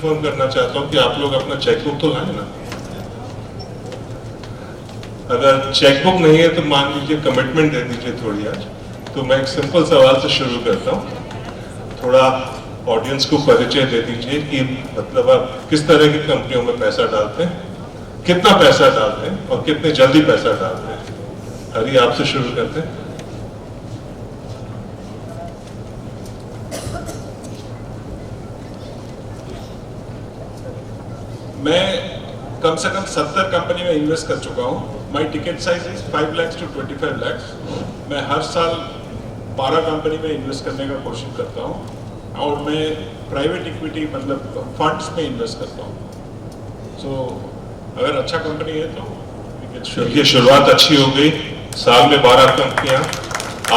Confirm करना चाहता हूँ कि आप लोग अपना चेकबुक तो लाए ना। अगर चेकबुक नहीं है तो मान लीजिए कमिटमेंट दे दीजिए थोड़ी आज। तो मैं एक सिंपल सवाल से शुरू करता हूँ, थोड़ा ऑडियंस को परिचय दे दीजिए कि मतलब आप किस तरह की कंपनियों में पैसा डालते हैं, कितना पैसा डालते हैं और कितने जल्दी पैसा डालते हैं। हरी आपसे शुरू करते हैं। मैं कम से कम 70 कंपनी में इन्वेस्ट कर चुका हूँ। My ticket size is 5 lakhs to 25 lakhs। मैं हर साल 12 कंपनी में इन्वेस्ट करने का कोशिश करता हूँ और मैं प्राइवेट इक्विटी मतलब फंड्स में इन्वेस्ट करता हूँ। सो अगर अच्छा कंपनी है तो ये शुरुआत अच्छी हो गई। साल में 12 कंपनियां,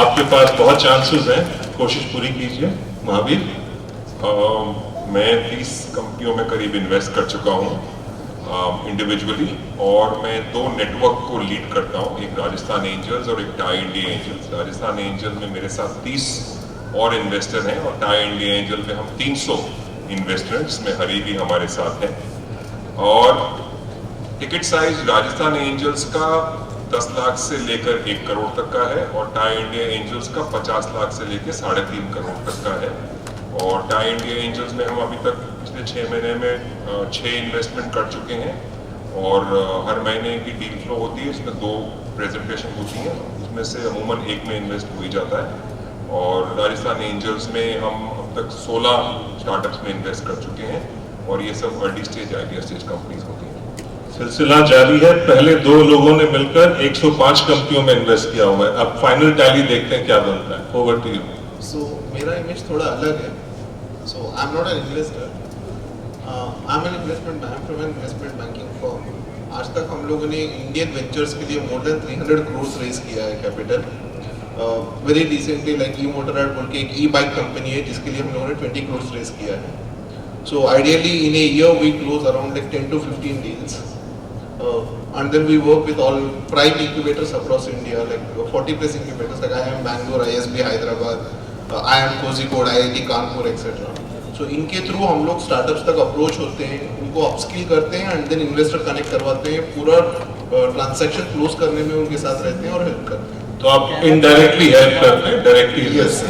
आपके पास बहुत चांसेस हैं, कोशिश पूरी कीजिए। महावीर। मैं 30 कंपनियों में करीब इन्वेस्ट कर चुका हूँ इंडिविजुअली, और मैं 2 नेटवर्क को लीड करता हूँ, एक राजस्थान एंजल्स और एक TiE India Angels. Rajasthan Angel में मेरे साथ 30 और इन्वेस्टर हैं और टाई इंडिया एंजल में हम 300 इन्वेस्टर्स में हरी भी हमारे साथ हैं। और टिकट साइज राजस्थान एंजल्स का 10 लाख से लेकर 1 करोड़ तक का है और टाई इंडिया एंजल्स का 50 लाख से लेकर 3.5 करोड़ तक का है। और टाई इंडिया एंजल्स में हम अभी तक पिछले 6 महीने में 6 इन्वेस्टमेंट कर चुके हैं और हर महीने की डील फ्लो होती है, इसमें 2 प्रेजेंटेशन होती हैं, उसमें से अमूमन 1 में इन्वेस्ट हो ही जाता है। और राजस्थान एंजल्स में हम अब तक 16 स्टार्टअप्स में इन्वेस्ट कर चुके हैं और ये सब early stage idea stage companies होती हैं। सिलसिला जारी है। पहले 2 लोगों ने मिलकर 105 कंपनियों में इन्वेस्ट किया हुआ है। अब फाइनल टैली देखते हैं क्या बनता है। Over to you. सो मेरा इमेज थोड़ा अलग है। So I am not an investor, I am an investment bank from an investment banking firm. आज तक हम लोगों ने इंडियन वेंचर्स के लिए मोर देन 300 crores रेज किया है कैपिटल। वेरी रिसेंटली लाइक ई मोटरराइड बोल के एक ई बाइक कंपनी है जिसके लिए हम लोगों ने 20 crores रेज किया है। So ideally in a year we close around like 10 to 15 deals, and then we work with all prime incubators across India, like 40+ incubators like IIM Bangalore, ISB Hyderabad, IIM Kozhikode, IIT Kanpur etc. So इनके through हम लोग startups तक approach होते हैं, उनको upskill करते हैं and then investor connect करवाते हैं, पूरा ट्रांजैक्शन क्लोज करने में उनके साथ रहते हैं और हेल्प करते हैं। तो आप इनडायरेक्टली हेल्प करते हैं, directly yes.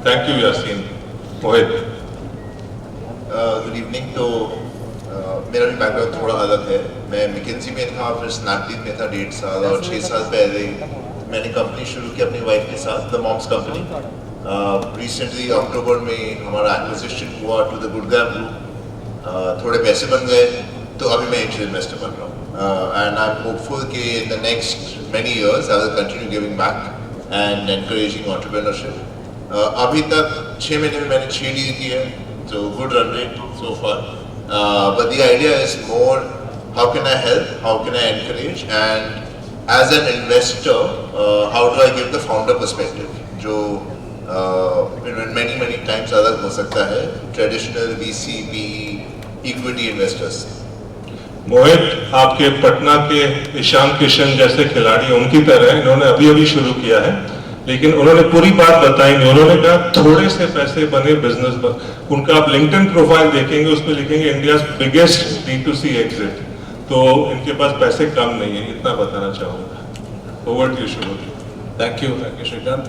Thank you Yasin. Mohit. Good evening. तो मेरा भी बैकग्राउंड थोड़ा अलग है। मैं मैकेंजी में था, फिर स्नैपडील में था 1.5 साल और 6 साल पहले मैंने कंपनी शुरू की अपनी वाइफ के साथ, द मॉम्स कंपनी। रिसेंटली अक्टूबर में हमारा एक्विजिशन हुआ टू द गुड़गांव ग्रुप। थोड़े पैसे बन गए तो अभी मैं एंजल इन्वेस्टर बन रहा हूँ एंड आई एम होपफुल कि in the next many years I will continue giving back and encouraging entrepreneurship. अभी तक 6 महीने में मैंने 6 डील की है, so good run rate so far. But the idea is more, how can I help, how can I encourage, and as an investor, how do I give the founder perspective, जो many times अलग हो सकता है traditional VC, PE, equity investors। मोहित, आपके पटना के ईशान किशन जैसे खिलाड़ी उनकी तरह इन्होंने अभी शुरू किया है, लेकिन उन्होंने पूरी बात बताई नहीं। उन्होंने कहा थोड़े से पैसे बने बिजनेस बन। उनका आप लिंक्डइन प्रोफाइल देखेंगे, उसमें लिखेंगे इंडिया बिगेस्ट D2C एग्जिट। तो इनके पास पैसे कम नहीं है, इतना बताना चाहूँगा। ओवर टू यू शुरू। Thank you Shrikant.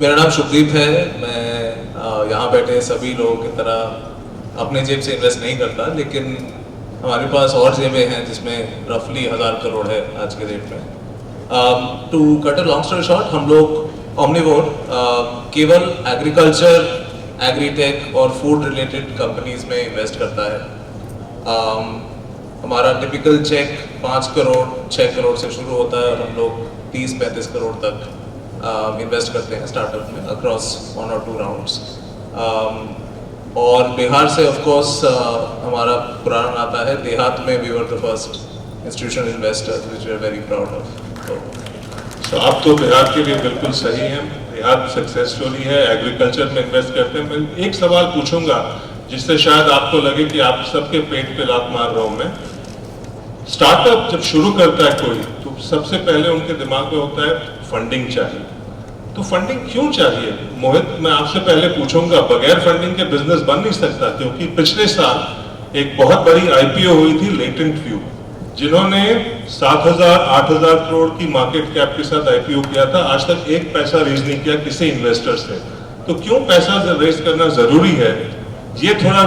मेरा नाम शुभदीप है। मैं यहाँ बैठे सभी लोगों की तरह अपने जेब से इन्वेस्ट नहीं करता, लेकिन हमारे पास और जेबें हैं जिसमें रफली 1000 करोड़ है आज के डेट में। To cut a long story short, हम लोग ओमनिवोर केवल एग्रीकल्चर, एग्रीटेक और फूड रिलेटेड कंपनीज में इन्वेस्ट करता है। हमारा टिपिकल चेक 5 करोड़ 6 करोड़ से शुरू होता है और हम लोग 30-35 करोड़ तक इन्वेस्ट करते हैं स्टार्टअप में अक्रॉस 1 or 2 राउंड्स। और बिहार से ऑफ कोर्स हमारा पुराना नाता है। देहात में we were the first institutional investors which we are very proud of. तो आप तो बिहार के लिए बिल्कुल सही हैं। बिहार सक्सेस स्टोरी है, एग्रीकल्चर में इन्वेस्ट करते हैं। मैं एक सवाल पूछूंगा जिससे शायद आपको लगे कि आप सबके पेट पे लात मार रहा हूं मैं। स्टार्टअप जब शुरू करता है कोई, तो सबसे पहले उनके दिमाग में होता है फंडिंग चाहिए। तो फंडिंग क्यों चाहिए? मोहित, मैं आपसे पहले पूछूंगा, बगैर फंडिंग के बिजनेस बन नहीं सकता, क्योंकि पिछले साल एक बहुत बड़ी आईपीओ हुई थी लेटेंट व्यू, जिन्होंने 7,000-8,000 करोड़ की मार्केट कैप के साथ आईपीओ किया था। आज तक एक पैसा रेज नहीं किया किसी इन्वेस्टर से। तो क्यों पैसा रेज करना जरूरी है? ये थोड़ा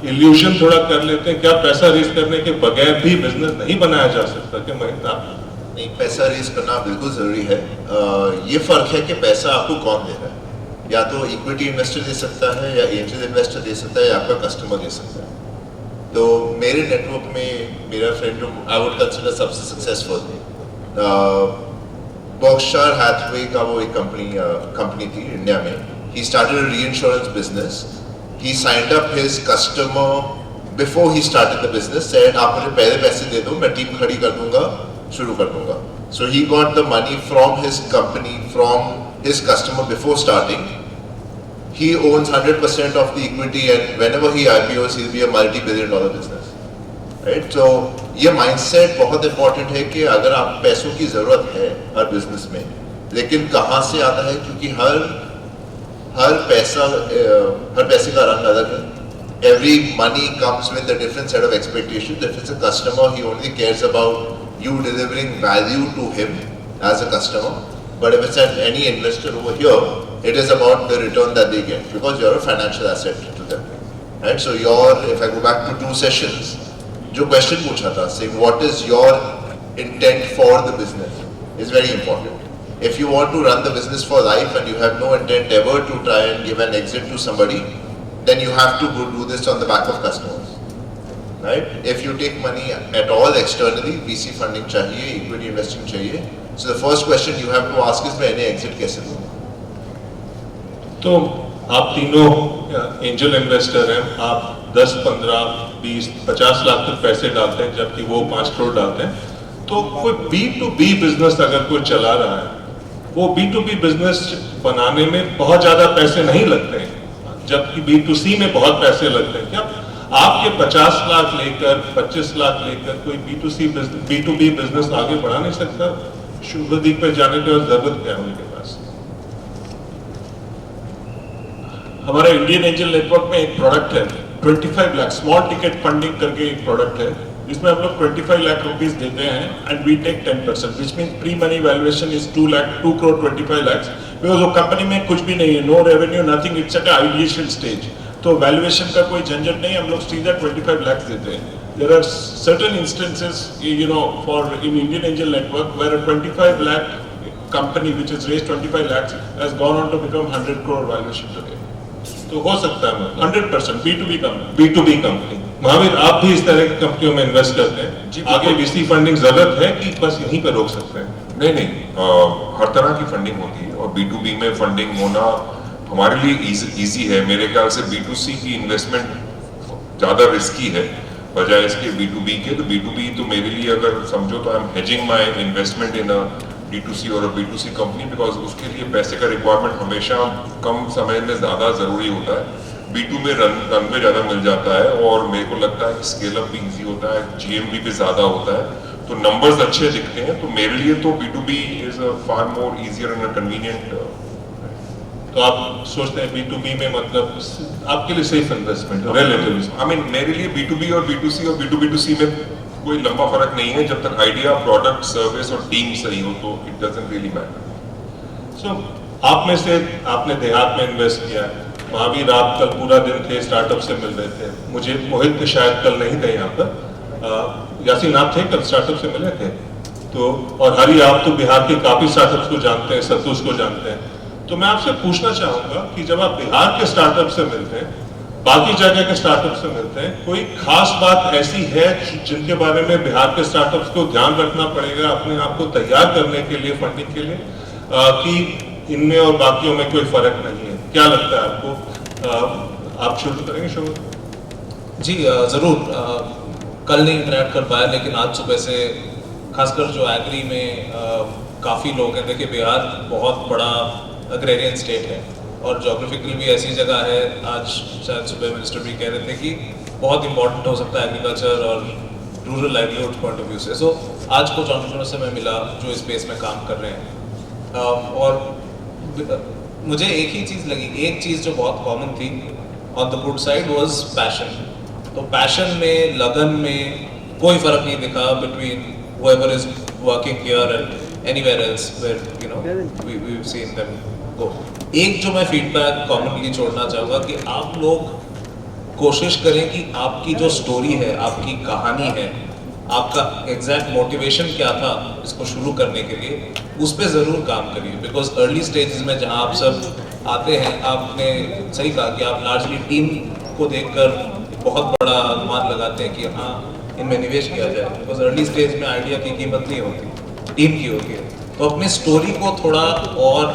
इल्यूजन थोड़ा कर लेते हैं, क्या पैसा रेज करने के बगैर भी बिजनेस नहीं बनाया जा सकता? क्या मोहित, आप? नहीं, पैसा रेज करना बिल्कुल जरूरी है। ये फर्क है कि पैसा आपको कौन दे रहा है। या तो इक्विटी इन्वेस्टर दे सकता है, या एंजल इन्वेस्टर दे सकता है, या आपका कस्टमर दे सकता है। तो मेरे नेटवर्क में मेरा फ्रेंड जो आई वुड कंसिडर सबसे सक्सेसफुल, बर्कशायर हैथवे का वो एक कंपनी थी इंडिया में। He started a reinsurance business. He signed up his customer before he started the business, said आप मुझे पहले पैसे दे दो, मैं टीम खड़ी कर दूंगा, शुरू कर दूंगा। So he got the money from his company, from his customer before starting. He owns 100% of the equity, and whenever he IPOs, he'll be a multi-billion-dollar business, right? So ये mindset बहुत important है कि अगर आप पैसों की जरूरत है हर business में, लेकिन कहाँ से आता है, क्योंकि हर पैसे का रंग अलग है. Every money comes with a different set of expectations. If it's a customer, he only cares about you delivering value to him as a customer. But if it's any investor over here, it is about the return that they get, because you're a financial asset to them. Right? So if I go back to 2 sessions, जो question पूछा था, saying what is your intent for the business is very important. If you want to run the business for life and you have no intent ever to try and give an exit to somebody, then you have to go do this on the back of customers. Right? If you take money at all externally, VC funding चाहिए, equity investing चाहिए. So the first question you have to ask is मैं इन्हें exit कैसे दूँ? तो आप तीनों angel investor हैं, आप 10, 15, 20, 50 लाख तक पैसे डालते हैं, जबकि वो 5 करोड़ डालते हैं। तो कोई B2B बिजनेस अगर कोई चला रहा है, वो B2B बिजनेस बनाने में बहुत ज्यादा पैसे नहीं लगते हैं, जबकि B2C में बहुत पैसे लगते हैं। क्या आपके 50 लाख लेकर 25 लाख लेकर कोई B2B बिजनेस आगे बढ़ा नहीं सकता? शुभदीप पे जाने की जरूरत क्या है उनके पास? हमारा इंडियन एंजल नेटवर्क में एक प्रोडक्ट है 25 लाख स्मॉल टिकट फंडिंग करके एक प्रोडक्ट है, जिसमें हम लोग 25 लाख रुपीस देते हैं and we take 10%, which mean pre money valuation is 2 crore 25 lakh, because वो कंपनी में कुछ भी नहीं है, no revenue, nothing, it's at ideation stage. तो वैल्यूएशन का कोई झंझट नहीं, हम लोग सीधा 25 लाख देते हैं। There are certain instances, for in Indian Angel Network, where a 25 lakh company which has raised 25 lakhs has gone on to become 100 crore valuation today. तो हो सकता है 100% B2B कंपनी। महावीर, आप भी इस तरह की कंपनियों में इन्वेस्ट करते हैं, आगे VC फंडिंग जरूरत है कि बस यहीं पर रोक सकते हैं? नहीं, हर तरह की फंडिंग होती है, और B2B में फंडिंग होना हमारे लिए इजी है। मेरे ख्याल से B2C की इन्वेस्टमेंट ज़्यादा रिस्की है बजाय इसके B2B के। तो B2B तो मेरे लिए अगर समझो तो I am hedging my investment in a B2C और अ B2C कंपनी, बिकॉज उसके लिए पैसे का रिक्वायरमेंट हमेशा कम समय में ज़्यादा ज़रूरी होता है। B2 में रन में ज़्यादा मिल जाता है, और मेरे को लगता है कि स्केल अप भी ईजी होता है, GMV भी ज़्यादा होता है, तो नंबर्स अच्छे दिखते हैं। तो मेरे लिए तो B2B is a far more easier and convenient. तो आप सोचते हैं B2B में मतलब आपके लिए safe investment relatively? I mean मेरे लिए B2B और B2C और B2B2C में कोई लंबा फर्क नहीं है, जब तक आइडिया, प्रोडक्ट, सर्विस और टीम सही हो तो इट डजंट रियली मैटर। सो आप में से आपने देहात में इन्वेस्ट किया, महावीर आप कल पूरा दिन थे, स्टार्टअप से मिल रहे थे, मुझे मोहित शायद कल नहीं थे यहाँ पर, यासीन आप थे कल, स्टार्टअप से मिले थे, तो और हरी आप तो बिहार के काफी स्टार्टअप्स को जानते हैं, सतुष को जानते हैं। तो मैं आपसे पूछना चाहूंगा कि जब आप बिहार के स्टार्टअप से मिलते हैं, बाकी जगह के स्टार्टअप से मिलते हैं, कोई खास बात ऐसी है जिनके बारे में बिहार के स्टार्टअप्स को ध्यान रखना पड़ेगा अपने आप को तैयार करने के लिए, फंडिंग के लिए, कि इनमें और बाकियों में कोई फर्क नहीं है? क्या लगता है आपको? आप शुरू करेंगे शुरू? जी जरूर। कल नहीं इंटरेक्ट कर पाया, लेकिन आज सुबह से खासकर जो एग्री में काफ़ी लोग हैं। देखिए बिहार बहुत बड़ा अग्रेरियन स्टेट है, और जोग्राफिकली भी ऐसी जगह है, आज शायद सुबह मिनिस्टर भी कह रहे थे कि बहुत इंपॉर्टेंट हो सकता है एग्रीकल्चर और rural livelihood point of view से। सो आज कुछ एंटरप्रेन्योर्स से मैं मिला जो इस स्पेस में काम कर रहे हैं, और मुझे एक ही चीज़ लगी, एक चीज़ जो बहुत कॉमन थी on the good side was passion. तो पैशन में, लगन में कोई फ़र्क नहीं दिखा between whoever is working here and anywhere else where we've seen them go। एक जो मैं फीडबैक कॉमनली छोड़ना चाहूँगा कि आप लोग कोशिश करें कि आपकी जो स्टोरी है, आपकी कहानी है, आपका एग्जैक्ट मोटिवेशन क्या था इसको शुरू करने के लिए, उस पर ज़रूर काम करिए। बिकॉज अर्ली स्टेजेस में जहाँ आप सब आते हैं, आपने सही कहा कि आप लार्जली टीम को देखकर बहुत बड़ा अनुमान लगाते हैं कि हाँ इनमें निवेश किया जाए। बिकॉज अर्ली स्टेज में आइडिया की कीमत नहीं होती, टीम की होती है। तो अपने स्टोरी को थोड़ा और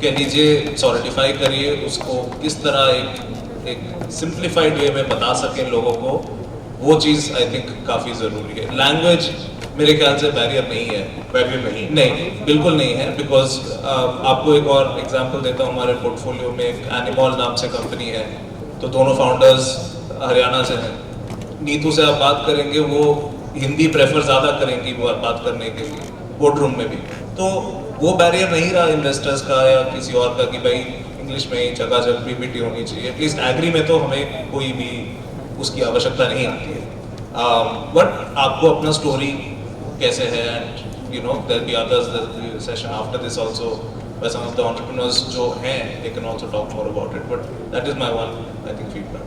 कह लीजिए सॉलिडिफाई करिए, उसको किस तरह एक सिंप्लीफाइड वे में बता सकें लोगों को, वो चीज़ आई थिंक काफ़ी ज़रूरी है। लैंग्वेज मेरे ख्याल से बैरियर नहीं है। बैरियर नहीं नहीं, बिल्कुल नहीं है। बिकॉज आपको एक और एग्जांपल देता हूँ, हमारे पोर्टफोलियो में एक एनिमॉल नाम से कंपनी है, तो दोनों फाउंडर्स हरियाणा से हैं। नीतू से आप बात करेंगे, वो हिंदी प्रेफर ज़्यादा करेंगी वो बात करने के लिए, बोर्ड रूम में भी। तो वो बैरियर नहीं रहा इन्वेस्टर्स का या किसी और का कि भाई इंग्लिश में ही जगह पीपीटी होनी चाहिए। एटलीस्ट एग्री में तो हमें कोई भी उसकी आवश्यकता नहीं आती है। बट आपको अपना स्टोरी कैसे है, and there be others session after this also by some of the entrepreneurs जो हैं, they can also talk more about it, but that is my one I think feedback।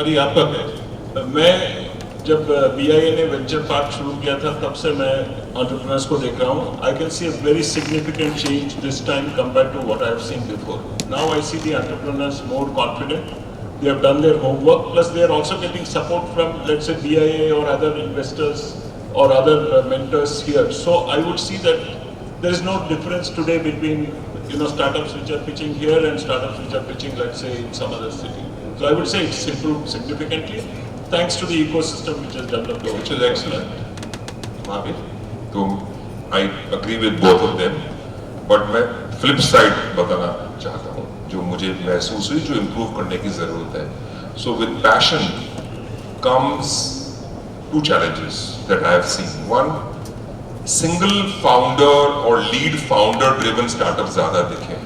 अरे आपका क्या है? मैं जब BIA ने वेंचर पार्क शुरू किया था तब से मैं एंटरप्रेन्योर्स को देख रहा हूँ। I can see a very significant change this time compare to what I have seen before. Now I see the entrepreneurs more confident, they have done their homework, plus they are also getting support from, let's say, BIA or other investors or other mentors here. So I would see that there is no difference today between startups which are pitching here and startups which are pitching, let's say, in some other city. So I would say it's improved significantly thanks to the ecosystem which has developed over. Which is excellent. Mahavir, तो I agree with both of them, but मैं flip side बताना चाहता हूँ जो मुझे महसूस हुई, जो इम्प्रूव करने की जरूरत है। So with passion comes two challenges that I have seen. One, single founder और lead founder driven startup ज्यादा दिखे,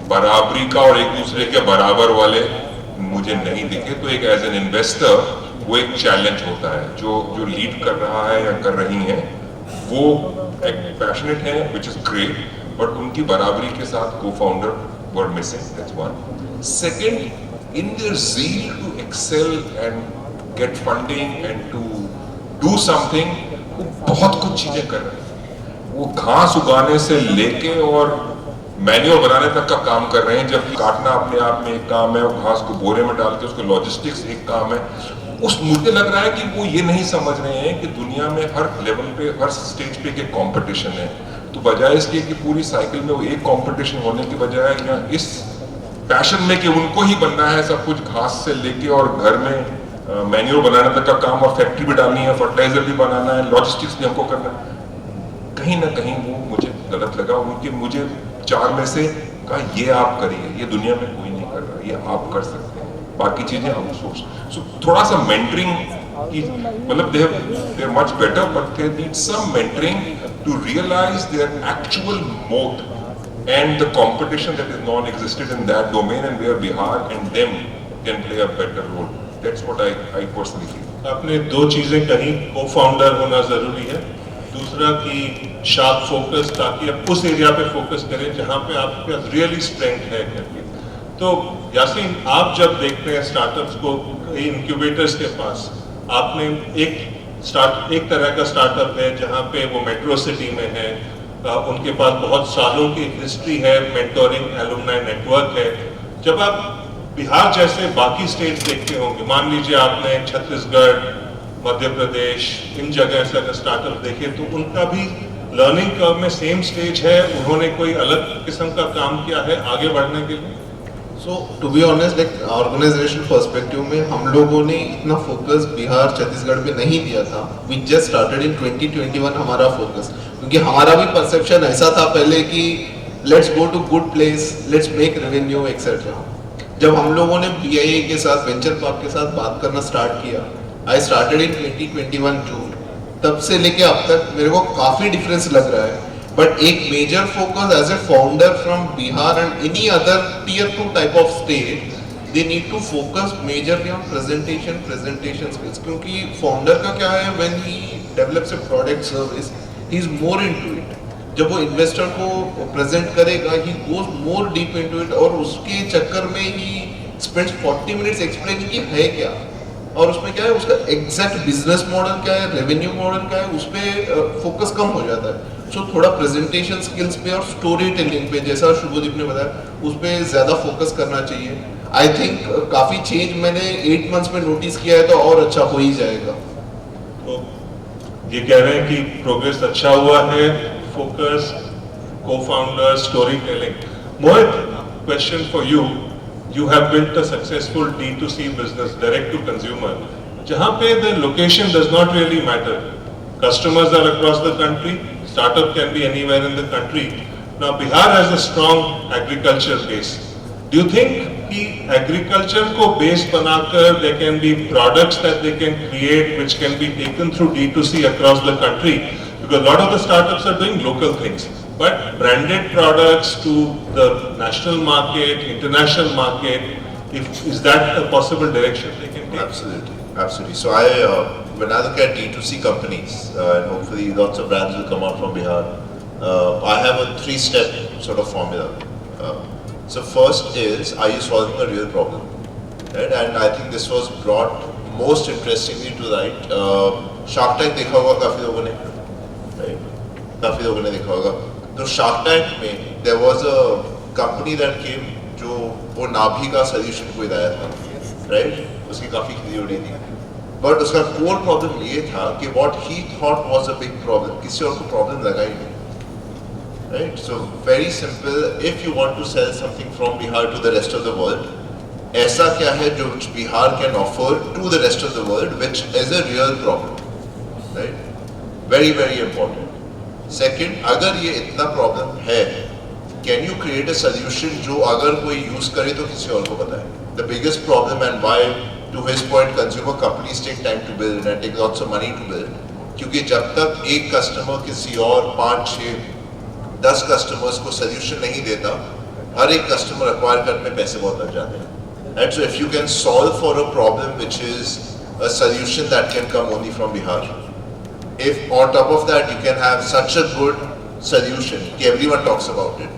बराबरी का और एक दूसरे के बराबर वाले मुझे नहीं दिखे। तो एक एज एन इन्वेस्टर वो एक चैलेंज होता है। जो लीड कर रहा है या कर रही है वो एक पैशनेट है, विच इज ग्रेट, बट उनकी बराबरी के साथ को founder were missing. That's one. Second, in their zeal to excel and get funding and to do something, वो बहुत कुछ चीजें कर रहे हैं। वो घास उगाने से लेके और मैन्योर बनाने तक का काम कर रहे हैं। जब काटना अपने आप में एक काम है और घास को बोरे में डाल के उसको लॉजिस्टिक्स एक काम है। मुझे लग रहा है कि वो ये नहीं समझ रहे हैं कि दुनिया में हर लेवल पे, हर स्टेज पे एक कंपटीशन है। तो बजाय इसके कि पूरी साइकिल में वो एक कंपटीशन होने के बजाय या इस पैशन में कि उनको ही बनना है सब कुछ, घास से लेके और घर में मैन्योर बनाने तक का काम, और फैक्ट्री भी डालनी है, फर्टिलाइजर भी बनाना है, लॉजिस्टिक्स भी हमको करना है, कहीं ना कहीं वो मुझे गलत लगा। उनके मुझे 4 में से कहा ये आप करिए, ये दुनिया में कोई नहीं कर रहा, ये आप कर सकते हैं, बाकी चीजें आउटसोर्स। सो थोड़ा सा मेंटरिंग की, मतलब they are much better, but they need some mentoring to realize their actual mode and the competition that is non-existent in that domain, and where Bihar and them can play a better role. That's what I personally feel. आपने दो चीजें कही, cofounder होना जरूरी है, दूसरा कि sharp focus, ताकि आप उस एरिया पे फोकस करें जहां पे आपके रियली स्ट्रेंथ है करके। तो यासीन, आप जब देखते हैं स्टार्टअप्स को इंक्यूबेटर्स के पास, आपने एक तरह का स्टार्टअप है जहां पे वो मेट्रो सिटी में है, उनके पास बहुत सालों की हिस्ट्री है, मेंटोरिंग एलुमनाई नेटवर्क है। जब आप बिहार जैसे बाकी स्टेट्स देखते होंगे, मान लीजिए आपने छत्तीसगढ़, मध्य प्रदेश, इन जगह से अगर स्टार्टअप देखे तो उनका भी लर्निंग कर्व में सेम स्टेज है, उन्होंने कोई अलग किस्म का काम किया है आगे बढ़ने के लिए? So to be honest, like organization perspective में हम लोगों ने इतना फोकस बिहार छत्तीसगढ़ पे नहीं दिया था। वी जस्ट स्टार्टेड इन 2021 हमारा फोकस, क्योंकि हमारा भी परसेप्शन ऐसा था पहले कि let's go to good place, let's make revenue etcetera. जब हम लोगों ने BIA के साथ, वेंचर पार्क के साथ बात करना स्टार्ट किया, आई स्टार्टेड इन 2021 जून, तब से लेके अब तक मेरे को काफ़ी डिफरेंस लग रहा है। But एक major focus as a founder from Bihar and any other tier 2 type of state, they need to focus majorly on presentation skills. क्योंकि founder का क्या है, when he develops a product service, he is more into it. जब वो investor को present करेगा, he goes more deep into it और उसके चक्कर में he spends 40 minutes explaining कि है क्या और उसमें क्या है, उसका एग्जैक्ट बिजनेस मॉडल क्या है, रेवेन्यू मॉडल क्या है, उस पर फोकस कम हो जाता है. सो थोड़ा प्रेजेंटेशन स्किल्स पे और स्टोरी टेलिंग पे, जैसा शुभदीप ने बताया, उस पर ज़्यादा फोकस करना चाहिए. आई थिंक काफ़ी चेंज मैंने 8 मंथ्स में नोटिस किया है, तो और अच्छा हो ही जाएगा. तो ये कह रहे हैं कि प्रोग्रेस अच्छा हुआ है, फोकस, को founder, story telling. Mohit, question for you. You have built a successful D2C business, direct to consumer, जहाँ पे the location does not really matter. Customers are across the country, startup can be anywhere in the country. Now Bihar has a strong agriculture base. Do you think कि agriculture को base बनाकर there can be products that they can create which can be taken through D2C across the country? Because a lot of the startups are doing local things. But branded products to the national market, international market, is that a possible direction they can take? Absolutely, absolutely. So when I look at D2C companies, and hopefully lots of brands will come out from Bihar, I have a 3-step sort of formula. So first is, are you solving a real problem? Right? And I think this was brought most interestingly to light. Shark Tank देखा होगा काफी लोगों ने, right? काफी लोगों ने देखा होगा. तो शार्क टैंक में there was a company that came जो वो नाभि का solution कोई लाया था, right? उसकी काफी खिली उड़ी थी. But उसका core problem ये था कि what he thought was a big problem, किसी और को problem लगा ही नहीं, right? So very simple. If you want to sell something from Bihar to the rest of the world, ऐसा क्या है जो Bihar can offer to the rest of the world, which is a real problem, right? Very very important. Second, अगर ये इतना problem है, can you create a solution जो अगर कोई यूज करे तो किसी और को बताए. The biggest problem and why to his point consumer companies take time to build and take lots of money to build, क्योंकि जब तक एक कस्टमर किसी और 5, 6, 10 कस्टमर्स को सोल्यूशन नहीं देता, हर एक कस्टमर एक्वायर करने में पैसे बहुत लग जाते हैं. And so if you can solve for a problem which is a solution that can come only from Bihar, if on top of that you can have such a good solution कि everyone talks about it,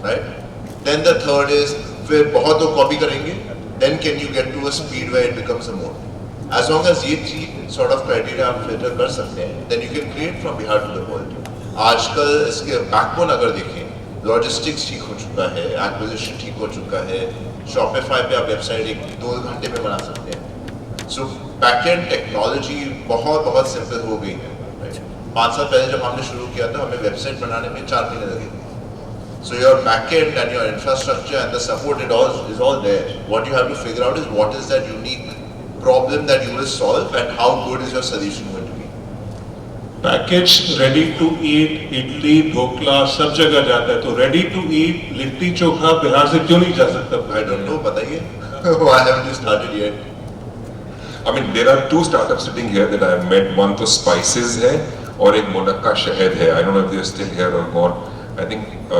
right? Then the third is, फिर बहुत लोग copy करेंगे, then can you get to a speed where it becomes a mode. As long as ये 3 sort of criteria आप filter कर सकते हैं, then you can create from Bihar to the world. आजकल इसके backbone अगर देखें, logistics ठीक हो चुका है, acquisition ठीक हो चुका है, Shopify पे आप website 1-2 घंटे में बना सकते हैं. So backend technology बहुत सिंपल हो गई है. 5 साल पहले जब हमने शुरू किया था, हमें वेबसाइट बनाने में 4 महीने लगे. So your backend and your infrastructure and the support is all there. What you have to figure out is what is that unique problem that you will solve and how good is your solution going to be. Package ready to eat, idli, dhokla सब जगह जाता है, तो ready to eat litti chokha Bihar से क्यों नहीं जा सकता? I don't know, बताइए. Why haven't you started yet? I mean, there are 2 startups sitting here that I have met. One तो Spices है और एक मुनक्का शहद है. I don't know if they are still here or gone. I think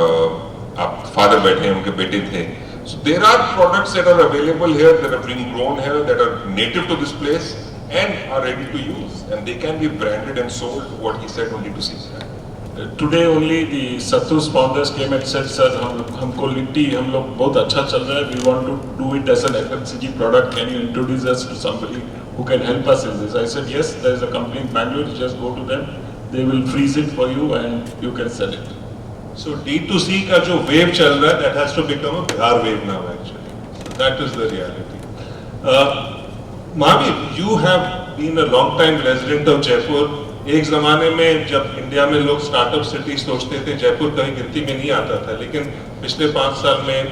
आप father बैठे हैं, उनके बेटे थे. So there are products that are available here that are being grown here that are native to this place and are ready to use, and they can be branded and sold. What he said only to see. Today only the Satrus founders came and said, sir, हमको लिट्टी हम लोग बहुत अच्छा चल रहा है. We want to do it as an FMCG product. Can you introduce us to somebody who can help us in this? I said yes. There is a company in Bangalore. Just go to them. They will freeze it for you and you can sell it. So D2C का जो wave चल रहा है, that has to become a Bihar wave now actually. So that is the reality. Mahavir, you have been a long time resident of Jaipur. एक ज़माने में जब India में लोग स्टार्टअप सिटी सोचते थे, जयपुर कहीं गिनती में नहीं आता था, लेकिन पिछले 5 साल में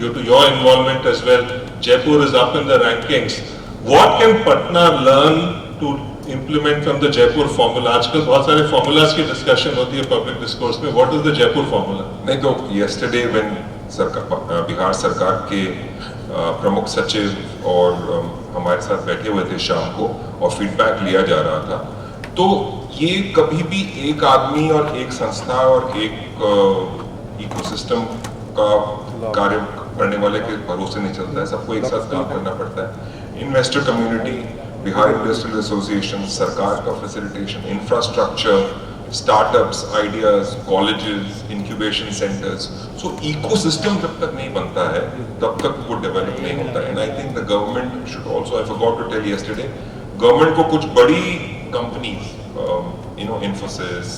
due to your involvement as well, Jaipur is up in the rankings. What can Patna learn to implement from the Jaipur formula? आजकल बहुत सारे formulas की discussion होती है public discourse में. What is the Jaipur formula? नहीं तो yesterday when Bihar सरकार के प्रमुख सचिव और हमारे साथ बैठे हुए थे शाम को और फीडबैक लिया जा रहा था, तो ये कभी भी एक आदमी और एक संस्था और एक इकोसिस्टम का कार्य करने वाले के भरोसे नहीं चलता है, सबको एक साथ काम करना पड़ता है। Investor community, Bihar industrial association, सरकार का facilitation, infrastructure, startups, ideas, colleges, incubation centres, सो इकोसिस्टम जब तक नहीं बनता है तब तक वो डेवलप नहीं होता है। And I think the government should also, I forgot to tell yesterday, government को कुछ बड़ी कंपनीज, इन्फोसिस,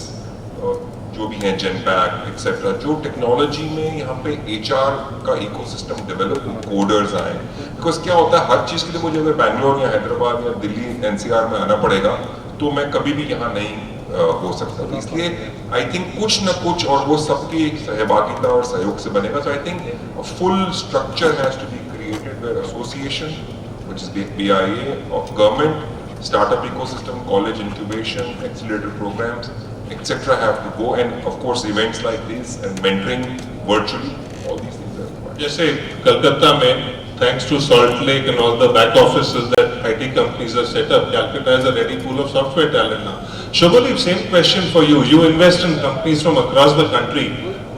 जो भी हैं, जेनपैक एक्सेट्रा, जो टेक्नोलॉजी में यहाँ पे HR का इकोसिस्टम डेवलप, कोडर्स आए। बिकॉज क्या होता है, हर चीज़ के लिए मुझे अगर बैंगलोर या हैदराबाद या दिल्ली NCR में आना पड़ेगा तो मैं कभी भी यहाँ नहीं हो सकता। तो इसलिए आई थिंक कुछ न कुछ, और वो सबकी सहभागिता और सहयोग से बनेगा। तो I think a full structure has to be created where association, which is BIA of government, startup ecosystem, college incubation, accelerator programs, etc. have to go, and of course events like this and mentoring virtually, all these things are required. जैसे कलकत्ता में, thanks to Salt Lake and all the back offices that IT companies are set up, Calcutta has a ready pool of software talent now. Shubhadeep, same question for you. You invest in companies from across the country.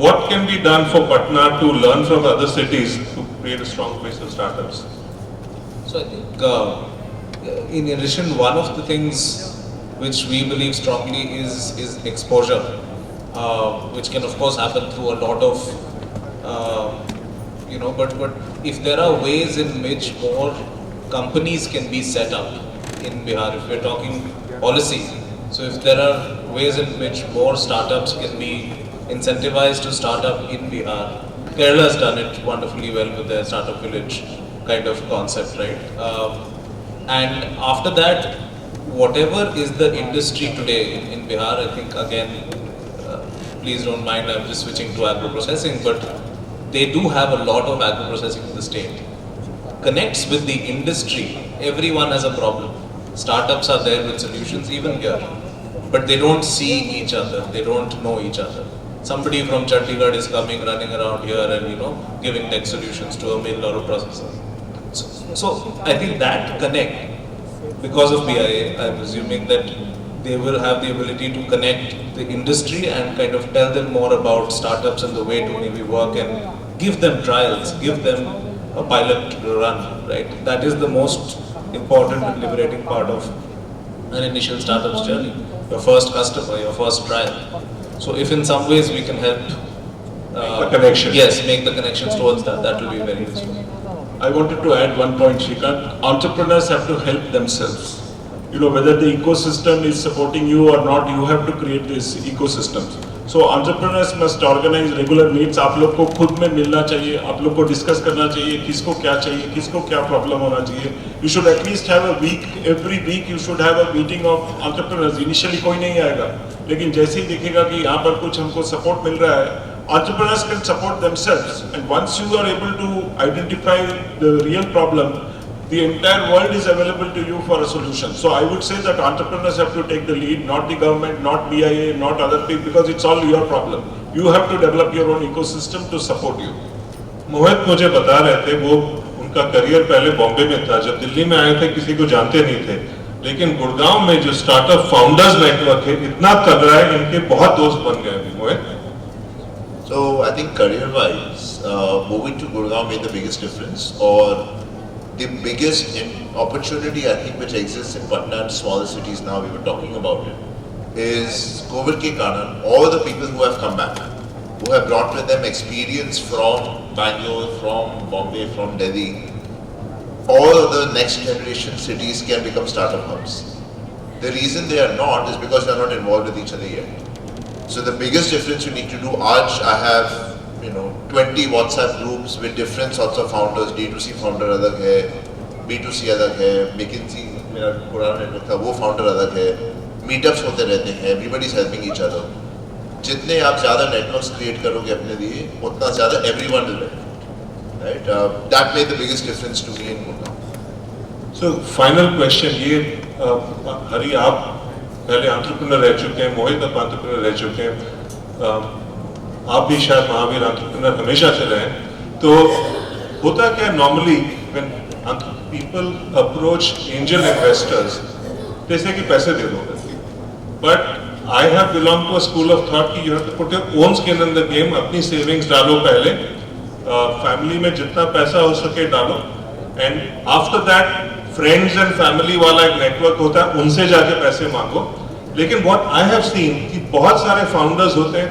What can be done for Patna to learn from other cities to create a strong base of startups? So I think in addition, one of the things which we believe strongly is exposure, which can of course happen through a lot of but if there are ways in which more companies can be set up in Bihar, if we're talking policy, so if there are ways in which more startups can be incentivized to start up in Bihar. Kerala has done it wonderfully well with their startup village kind of concept, right? And after that, whatever is the industry today in Bihar, I think again, please don't mind, I'm just switching to agro-processing, but they do have a lot of agro-processing in the state. Connects with the industry, everyone has a problem. Startups are there with solutions even here, but they don't see each other, they don't know each other. Somebody from Chandigarh is coming, running around here and giving tech solutions to a mill or a processor. So I think that connect, because of BIA, I'm assuming that they will have the ability to connect the industry and kind of tell them more about startups and the way to maybe work and give them trials, give them a pilot to run, right? That is the most important and liberating part of an initial startup's journey. Your first customer, your first trial. So if in some ways we can help the connection. Yes, make the connections towards that, that will be very useful. I wanted to add one point, Shrikant. Entrepreneurs have to help themselves. Whether the ecosystem is supporting you or not, you have to create these ecosystems. So entrepreneurs must organize regular meets. आप लोग को खुद में मिलना चाहिए, आप लोग को डिस्कस करना चाहिए, किसको क्या चाहिए, किसको क्या प्रॉब्लम होना चाहिए. You should at least have a week, every week you should have a meeting of entrepreneurs. Initially कोई नहीं आएगा, लेकिन जैसे ही दिखेगा कि यहाँ पर कुछ हमको सपोर्ट मिल रहा है, entrepreneurs can support themselves, and once you are able to identify the real problem, the entire world is available to you for a solution. So I would say that entrepreneurs have to take the lead, not the government, not BIA, not other people, because it's all your problem. You have to develop your own ecosystem to support you. मोहित मुझे बता रहे थे, वो उनका career पहले बॉम्बे में था, जब दिल्ली में आए थे किसी को जानते नहीं थे, लेकिन गुड़गांव में जो स्टार्टअप फाउंडर्स नेटवर्क है इतना तगड़ा है, इनके बहुत दोस्त बन गए अभी। मोहित, So I think career-wise, moving to Gurgaon made the biggest difference, or the biggest opportunity I think which exists in Patna and smaller cities now, we were talking about it, is COVID ke karan, all the people who have come back, who have brought with them experience from Bangalore, from Bombay, from Delhi, all of the next generation cities can become startup hubs. The reason they are not is because they are not involved with each other yet. So the biggest difference you need to do, I have 20 WhatsApp groups with different sorts of founders. D2C founder अलग है, B2C अलग है, McKinsey मेरा पुराना network था, वो founder अलग है, मीटअप्स होते रहते हैं, everybody is helping each other. जितने आप ज़्यादा नेटवर्क्स क्रिएट करोगे अपने लिए, उतना ज़्यादा everyone will benefit, right? That made the biggest difference to me in Gurgaon. So final question, ये हरी आप पहले एंटरप्रेन्योर रह चुके हैं, मोहित आप एंटरप्रेन्योर रह चुके हैं, आप भी शायद महावीर एंटरप्रेन्योर हमेशा से रहे, तो होता क्या normally when people approach angel investors, जैसे कि पैसे दे दो, but I have belonged to a school of thought कि you have to put your own skin in the game. अपनी savings डालो पहले, family में जितना पैसा हो सके डालो, and after that friends and family वाला एक network होता है, उनसे जाके पैसे मांगो. लेकिन what I have seen कि बहुत सारे founders होते हैं,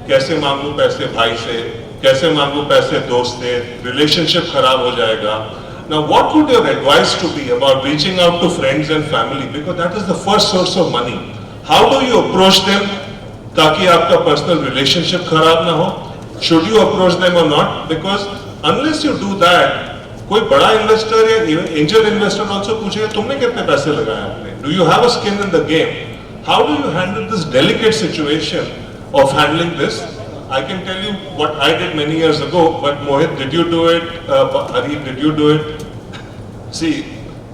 कैसे मांगू पैसे भाई से, कैसे मांगू पैसे दोस्त से, relationship खराब हो जाएगा. Now, what would your advice to be about reaching out to friends and family, because that is the first source of money? How do you approach them ताकि आपका personal relationship खराब ना हो? Should you approach them or not? Because unless you do that, कोई बड़ा investor या angel investor also पूछेगा तुमने कितने पैसे लगाए आपने? Do you have a skin in the game? How do you handle this delicate situation of handling this? I can tell you what I did many years ago, but Mohit, did you do it? Hari, did you do it? See,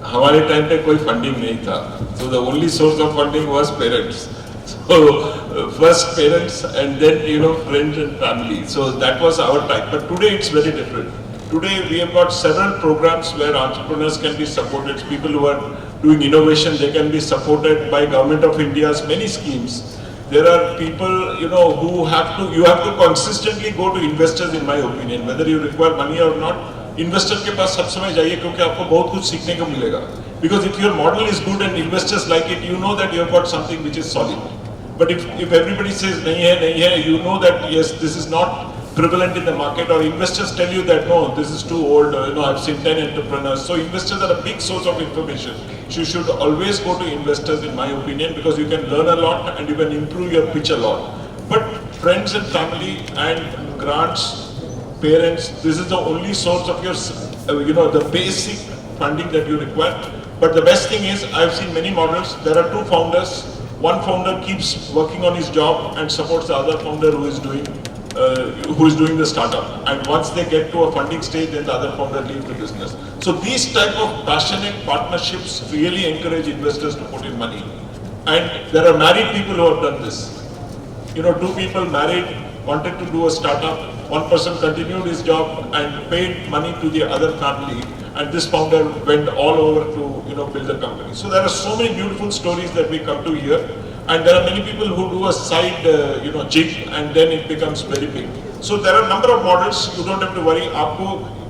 हमारे time पे कोई funding नहीं था, so the only source of funding was parents. So first parents and then friends and family. So that was our time. But today it's very different. Today we have got several programs where entrepreneurs can be supported. People who are doing innovation, they can be supported by Government of India's many schemes. There are people, who you have to consistently go to investors, in my opinion, whether you require money or not. Investor के पास सब समय जाइए क्योंकि आपको बहुत कुछ सीखने को मिलेगा. Because if your model is good and investors like it, you know that you have got something which is solid. But if everybody says नहीं है, you know that yes, this is not prevalent in the market, or investors tell you that no, this is too old, I've seen 10 entrepreneurs. So investors are a big source of information. So you should always go to investors, in my opinion, because you can learn a lot and you can improve your pitch a lot. But friends and family and grants, parents, this is the only source of your, the basic funding that you require. But the best thing is, I've seen many models. There are two founders. One founder keeps working on his job and supports the other founder who is doing the startup. And once they get to a funding stage, then the other founder leaves the business. So these type of passionate partnerships really encourage investors to put in money. And there are married people who have done this. Two people married, wanted to do a startup. One person continued his job and paid money to the other family. And this founder went all over to build a company. So there are so many beautiful stories that we come to hear. And there are many people who do a side, jig, and then it becomes very big. So there are a number of models. You don't have to worry.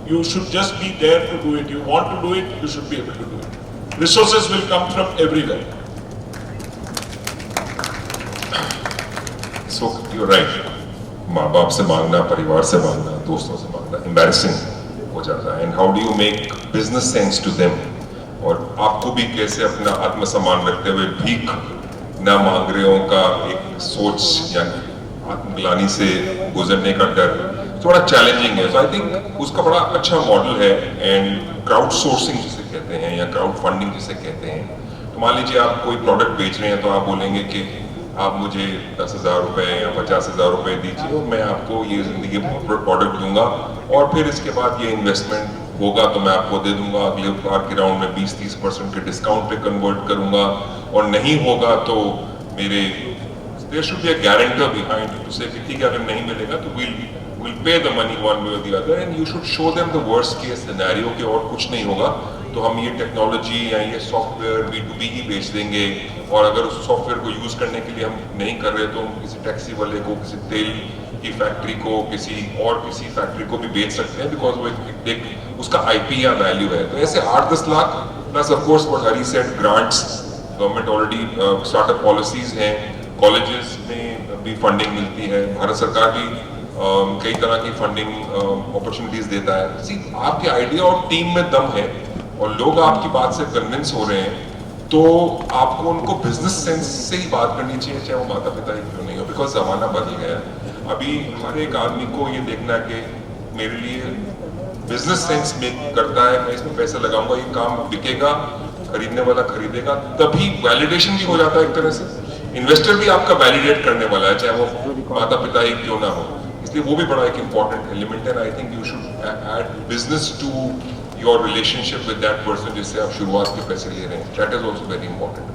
You should just be there to do it. You want to do it, you should be able to do it. Resources will come from everywhere. So you're right. माँ बाप से मांगना, परिवार से मांगना, दोस्तों से मांगना, embarrassing हो जाता है. And how do you make business sense to them? और आपको भी कैसे अपना आत्मसम्मान रखते हुए भीख ना मांग रहे हो का एक सोच या आत्मग्लानि से गुजरने का डर थोड़ा चैलेंजिंग है. So I think उसका बड़ा अच्छा मॉडल है. And क्राउड सोर्सिंग जिसे कहते हैं या क्राउड फंडिंग जिसे कहते हैं. तो मान लीजिए आप कोई प्रोडक्ट बेच रहे हैं तो आप बोलेंगे कि आप मुझे 10,000 रुपए या 50,000 रुपए दीजिए और मैं आपको ये जिंदगी प्रोडक्ट दूंगा और फिर इसके बाद ये इन्वेस्टमेंट होगा तो मैं आपको दे दूंगा, अगले बार के राउंड में 20-30% के डिस्काउंट पे कन्वर्ट करूंगा, और नहीं होगा तो मेरे there should be a guarantor behind to से ठीक है अगर नहीं मिलेगा तो we'll pay the money one way or the other, and you should show them the worst case scenario कि और कुछ नहीं होगा तो हम ये टेक्नोलॉजी या ये सॉफ्टवेयर B2B ही बेच देंगे, और अगर उस सॉफ्टवेयर को यूज करने के लिए हम नहीं कर रहे तो हम किसी टैक्सी वाले को, किसी तेल की फैक्ट्री को, किसी फैक्ट्री को भी बेच सकते हैं बिकॉज वो एक उसका IP या वैल्यू है. तो ऐसे 8-10 lakh plus of course what Hari said grants, government already startup policies हैं, कॉलेजेस में भी फंडिंग मिलती है, भारत सरकार भी कई तरह की फंडिंग अपॉर्चुनिटीज देता है. आपके आइडिया और टीम में दम है और लोग आपकी बात से कन्विंस हो रहे हैं तो आपको उनको बिजनेस सेंस से ही बात करनी चाहिए, चाहे वो माता पिता ही क्यों नहीं हो, बिकॉज जमाना बदल गया है. अभी हर एक आदमी को ये देखना है कि मेरे लिए बिजनेस सेंस मेक करता है, मैं इसमें पैसे लगाऊंगा, ये काम बिकेगा, खरीदने वाला खरीदेगा, तभी वैलिडेशन भी हो जाता है एक तरह से. इन्वेस्टर भी आपका वैलिडेट करने वाला है चाहे वो माता पिता ही क्यों ना हो, इसलिए वो भी बड़ा एक इम्पॉर्टेंट एलिमेंट है. I think you should add business to your relationship with that person जिससे आप शुरुआत के पैसे ले रहे हैं. That is also very important.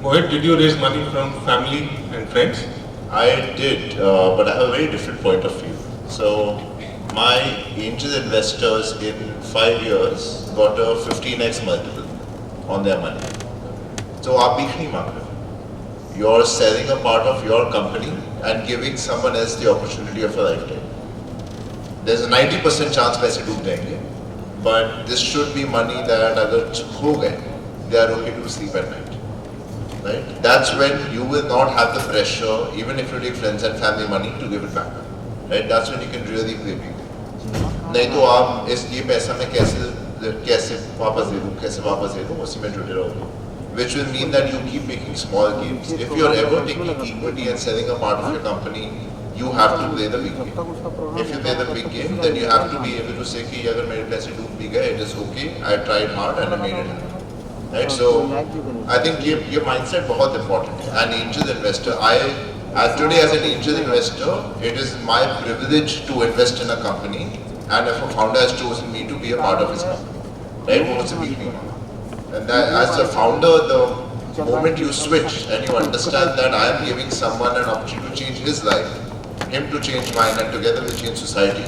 Mohit, did you raise money from family and friends? I did, but I have a very different point of view. So my angel investors in 5 years got a 15x multiple on their money. So आप भीख नहीं मांग रहे, you're selling a part of your company and giving someone else the opportunity of a lifetime. There's a 90% chance पैसे डूब जाएंगे, but this should be money that अगर हो गए, they are okay to sleep at night, right? That's when you will not have the pressure, even if you take friends and family money, to give it back, right? That's when you can really play big. नहीं तो आप ये पैसा मैं कैसे वापस दे दूँ, उसी में जुटे रहोगे. Which will mean that you keep making small games. If you are ever taking equity and selling a part of your company, you have to play the big game. If you play the big game, then you have to be able to say कि अगर मेरे पैसे डूब भी गए, it is okay. I tried hard and I made it happen. Right? So I think your mindset बहुत important है. An angel investor, today as an angel investor, it is my privilege to invest in a company, and if a founder has chosen me to be a part of his company, right? वो मुझसे बीत नहीं मांगा. And that, as a founder, the moment you switch and you understand that I am giving someone an opportunity to change his life, him to change mine, and together we change society,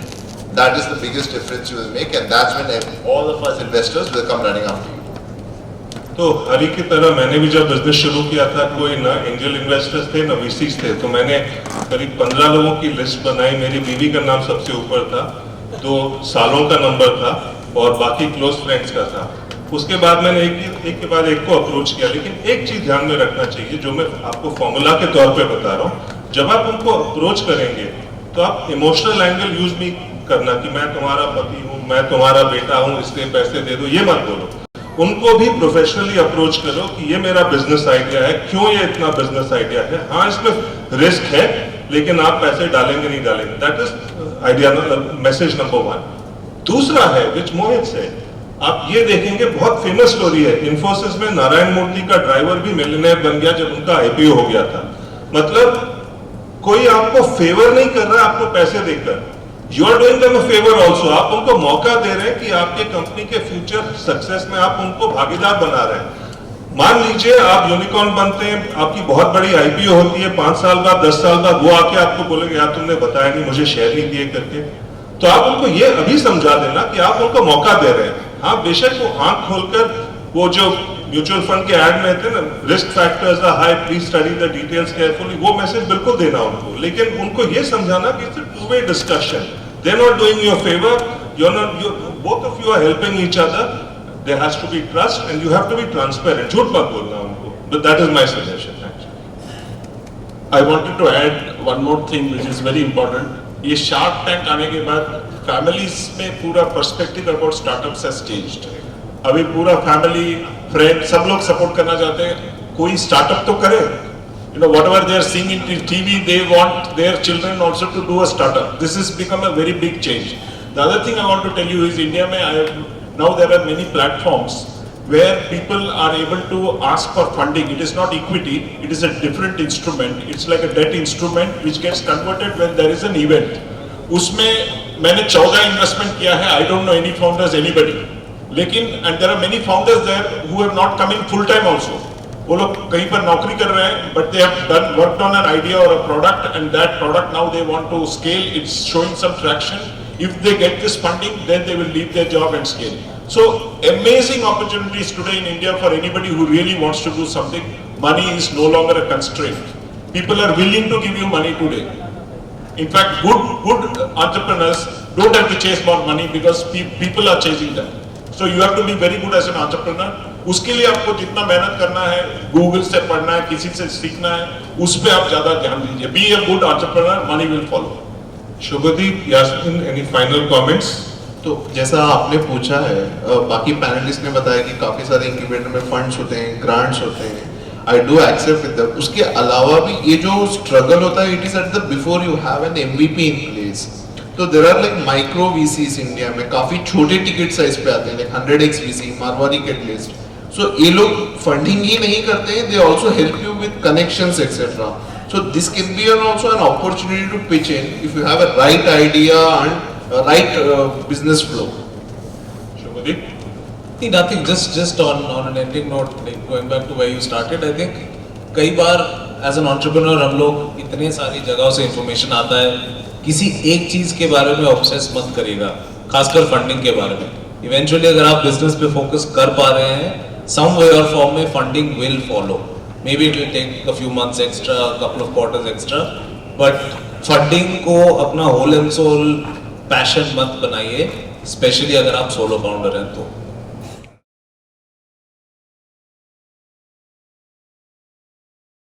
that is the biggest difference you will make, and that's when all of us investors will come running after you. तो हरी की तरह मैंने भी जब business शुरू किया था, कोई ना एंजल इन्वेस्टर्स थे ना वीसीज थे, तो मैंने करीब 15 लोगों की लिस्ट बनाई. मेरी बीवी का नाम सबसे ऊपर था, 2 सालों का नंबर था और बाकी क्लोज फ्रेंड्स का था. उसके बाद मैंने एक के बाद एक को अप्रोच किया. लेकिन एक चीज ध्यान में रखना चाहिए, जो मैं आपको फॉर्मूला के तौर पे बता रहा हूँ. जब आप उनको अप्रोच करेंगे तो आप इमोशनल एंगल यूज नहीं करना कि मैं तुम्हारा पति हूँ, मैं तुम्हारा बेटा हूँ, इसलिए पैसे दे दो, ये मत बोलो. उनको भी प्रोफेशनली अप्रोच करो कि ये मेरा बिजनेस आइडिया है, क्यों ये इतना बिजनेस आइडिया है, हाँ इसमें रिस्क है लेकिन आप पैसे डालेंगे नहीं डालेंगे. That is idea message number 1. दूसरा है विच मोहित से आप ये देखेंगे, बहुत फेमस स्टोरी है. इन्फोसिस में नारायण मूर्ति का ड्राइवर भी मिलियनेयर बन गया जब उनका आईपीओ हो गया था. मतलब कोई आपको फेवर नहीं कर रहा है आपको पैसे देकर, you are doing them a favour also. आप उनको मौका दे रहे हैं कि आपके कंपनी के फ्यूचर सक्सेस में आप उनको भागीदार बना रहे हैं. मान लीजिए आप यूनिकॉर्न बनते हैं, आपकी बहुत बड़ी आईपीओ होती है, 5 साल बाद 10 साल बाद वो आके आपको बोलेंगे यार तुमने बताया नहीं, मुझे शेयर नहीं दिए करके. तो आप उनको ये अभी समझा देना कि आप उनको मौका दे रहे हैं. हाँ बेशक वो आंख खोलकर, वो जो म्यूचुअल फंड के ऐड में थे ना, risk factors are high, please study the details carefully, वो मैसेज बिल्कुल देना उनको. लेकिन उनको ये समझाना कि it's a two way discussion. They are not doing your favour, both of you are helping each other. There has to be trust and you have to be transparent. झूठ मत बोलना उनको. But that is my suggestion. I wanted to add one more thing which is very important. ये shark tank आने के बाद families में पूरा perspective about startups has changed. अभी पूरा फैमिली फ्रेंड सब लोग सपोर्ट करना चाहते हैं, कोई स्टार्टअप तो करे. You know, whatever they are seeing in TV, they want their children also to do a startup. This has become a very big change. The other thing I want to tell you is India में now there are many platforms where people are able to ask for funding. It is not equity, it is a different instrument. It's like a debt instrument which gets converted when there is an event. उसमें मैंने 14 investment किया है. I don't know any founders, anybody. लेकिन and there are many founders there who have not come in full time also. वो लोग कहीं पर नौकरी कर रहे हैं, but they have done worked on an idea or a product, and that product now they want to scale. It's showing some traction. If they get this funding, then they will leave their job and scale. So amazing opportunities today in India for anybody who really wants to do something. Money is no longer a constraint. People are willing to give you money today. In fact, good entrepreneurs don't have to chase more money because people are chasing them. So you have to be very good as an entrepreneur. उसके लिए आपको जितना मेहनत करना है, Google से पढ़ना है, किसी से सीखना है, उस पे आप ज्यादा ध्यान दीजिए. Be a good entrepreneur, money will follow. Shubhdeep, Yasmin, any final comments? तो जैसा आपने पूछा है, बाकी पैनलिस्ट ने बताया कि काफ़ी सारे इंक्यूबेटर में फंड्स होते हैं, ग्रांट्स होते हैं. I do accept with that. उसके अलावा भी ये जो स्ट्रगल होता है, it is at the before you have an MVP in place. तो there are like micro VCs India में, काफ़ी छोटे टिकट साइज पे आते हैं, like 100x VC, Marwari catalyst. So ये लोग फंडिंग ही नहीं करते हैं, they also help you with connections etcetera. So this can be also an opportunity to pitch in if you have a right idea and a right business flow. Shubhadeep? Nothing. Just on an ending note, like going back to where you started, I think कई बार as an entrepreneur हम लोग इतने सारी जगहों से information आता है, किसी एक चीज के बारे में obsess मत करिएगा, खासकर फंडिंग के बारे में. Eventually अगर आप बिजनेस पे फोकस कर पा रहे हैं, some way or form में funding will follow. maybe it will take a few months extra, a couple of quarters extra, but funding को अपना होल एंड सोल पैशन मत बनाइए, स्पेशली अगर आप सोलो फाउंडर हैं तो।